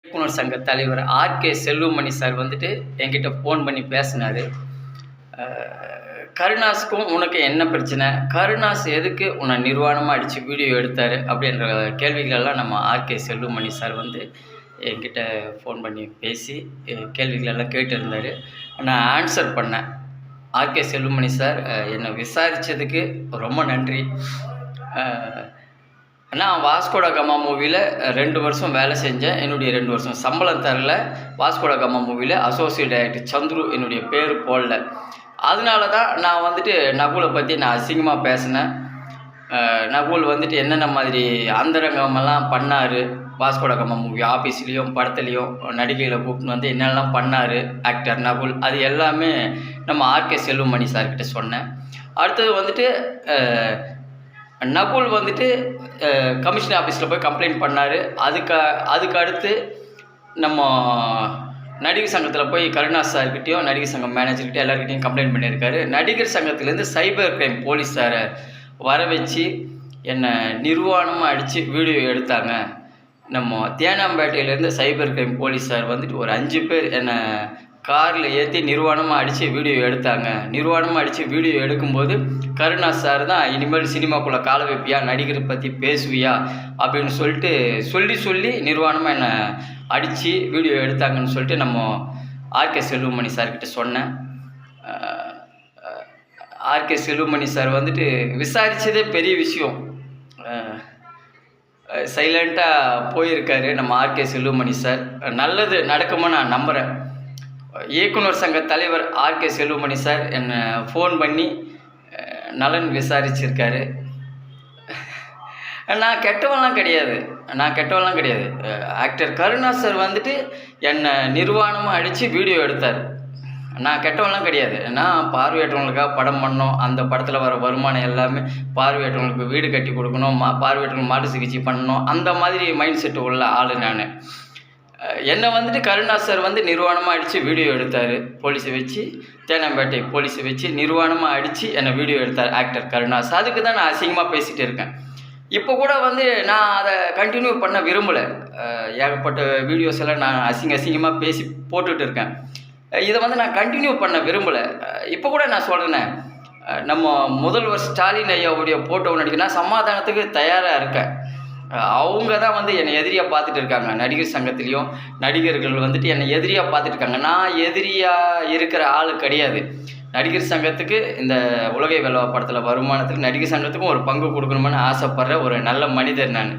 இயக்குனர் சங்க தலைவர் ஆர்கே செல்வமணி சார் வந்துட்டு என்கிட்ட ஃபோன் பண்ணி பேசினார். கருணாஸுக்கும் உனக்கு என்ன பிரச்சனை, கருணாஸ் எதுக்கு உன்னை நிர்வாணமாக அடித்து வீடியோ எடுத்தார் அப்படின்ற கேள்விகளெல்லாம் நம்ம ஆர்கே செல்வமணி சார் வந்து என்கிட்ட ஃபோன் பண்ணி பேசி கேள்விகளெல்லாம் கேட்டுருந்தார். நான் ஆன்சர் பண்ணேன். ஆர்கே செல்வமணி சார் என்னை விசாரித்ததுக்கு ரொம்ப நன்றி. நான் வாஸ்கோட காமா மூவியில் 2 வருஷம் வேலை செஞ்சேன். என்னுடைய 2 வருஷம் சம்பளம் தரல. வாஸ்கோட காமா மூவியில் அசோசியேட் டைரக்டர் சந்துரு என்னுடைய பேர் போடல. அதனால தான் நான் வந்துட்டு நகுலை பற்றி நான் அசிங்கமாக பேசினேன். நகுல் வந்துட்டு என்னென்ன மாதிரி அந்தரங்கமெல்லாம் பண்ணார், வாஸ்கோட காமா மூவி ஆஃபீஸ்லேயும் படத்துலேயும் நடிகைகளை கூப்பிட்டு வந்து என்னெல்லாம் பண்ணார் ஆக்டர் நகுல், அது எல்லாமே நம்ம ஆர்கே செல்வமணி சார்கிட்ட சொன்னேன். அடுத்தது வந்துட்டு நகுல் வந்துட்டு கமிஷன் ஆஃபீஸில் போய் கம்ப்ளைண்ட் பண்ணார். அதுக்கு அடுத்து நம்ம நடிகர் சங்கத்தில் போய் கருணாஸ் சார்கிட்டையும் நடிகர் சங்கம் மேனேஜர்கிட்டையும் எல்லாருக்கிட்டையும் கம்ப்ளைண்ட் பண்ணியிருக்காரு. நடிகர் சங்கத்துலேருந்து சைபர் கிரைம் போலீஸாரை வர வச்சு என்னை நிர்வாணமாக அடித்து வீடியோ எடுத்தாங்க. நம்ம தேனாம்பேட்டையிலேருந்து சைபர் கிரைம் போலீஸார் வந்துட்டு ஒரு 5 பேர் என்னை காரில் ஏற்றி நிர்வாணமாக அடித்து வீடியோ எடுத்தாங்க. நிர்வாணமாக அடித்து வீடியோ எடுக்கும்போது கருணாஸ் சார் தான் இனிமேல் சினிமாக்குள்ளே கால வைப்பியா, நடிகரை பற்றி பேசுவியா அப்படின்னு சொல்லிட்டு சொல்லி நிர்வாணமாக என்னை அடித்து வீடியோ எடுத்தாங்கன்னு சொல்லிட்டு நம்ம ஆர்கே செல்வமணி சார்கிட்ட சொன்னேன். ஆர்கே செல்வமணி சார் வந்துட்டு விசாரித்ததே பெரிய விஷயம். சைலண்ட்டாக போயிருக்காரு நம்ம ஆர்கே செல்வமணி சார். நல்லது நடக்குமா நான் நம்புகிறேன். இயக்குனர் சங்க தலைவர் ஆர்கே செல்வமணி சார் என்னை ஃபோன் பண்ணி நலன் விசாரிச்சிருக்காரு. நான் கெட்டவெல்லாம் கிடையாது. ஆக்டர் கருணாஸ் சார் வந்துட்டு என்னை நிர்வாணமாக அடித்து வீடியோ எடுத்தார். நான் கெட்டவெல்லாம் கிடையாது. நான் பார்வையற்றவங்களுக்காக படம் பண்ணோம். அந்த படத்தில் வர வருமானம் எல்லாமே பார்வையற்றவங்களுக்கு வீடு கட்டி கொடுக்கணும், பார்வையற்றவங்களுக்கு மாட்டு சிகிச்சை பண்ணணும், அந்த மாதிரி மைண்ட் செட்டு உள்ள ஆள் நான். என்னை வந்துட்டு கருணாஸ் சார் வந்து நிர்வாணமாக அடித்து வீடியோ எடுத்தார். போலீஸை வச்சு, தேனாம்பேட்டை போலீஸை வச்சு நிர்வாணமாக அடித்து என்னை வீடியோ எடுத்தார் ஆக்டர் கருணாஸ். அதுக்கு தான் நான் அசிங்கமாக பேசிகிட்டு இருக்கேன். இப்போ கூட வந்து நான் அதை கண்டினியூ பண்ண விரும்பலை. ஏகப்பட்ட வீடியோஸ் எல்லாம் நான் அசிங்கமாக பேசி போட்டுட்டு இருக்கேன். இதை வந்து நான் கண்டினியூ பண்ண விரும்பலை. இப்போ கூட நான் சொல்கிறேனே, நம்ம முதல்வர் ஸ்டாலின் ஐயாவுடைய போட்டோ நடிக்க நான் சமாதானத்துக்கு தயாராக இருக்கேன். அவங்க தான் வந்து என்னை எதிரியாக பார்த்துட்டு இருக்காங்க. நடிகர் சங்கத்துலேயும் நடிகர்கள் வந்துட்டு என்னை எதிரியாக பார்த்துட்டு இருக்காங்க. நான் எதிரியாக இருக்கிற ஆள் கிடையாது. நடிகர் சங்கத்துக்கு இந்த உலகை வெல்லவா படத்தில் வருமானத்துக்கு நடிகர் சங்கத்துக்கும் ஒரு பங்கு கொடுக்கணுமான்னு ஆசைப்படுற ஒரு நல்ல மனிதர் நான்.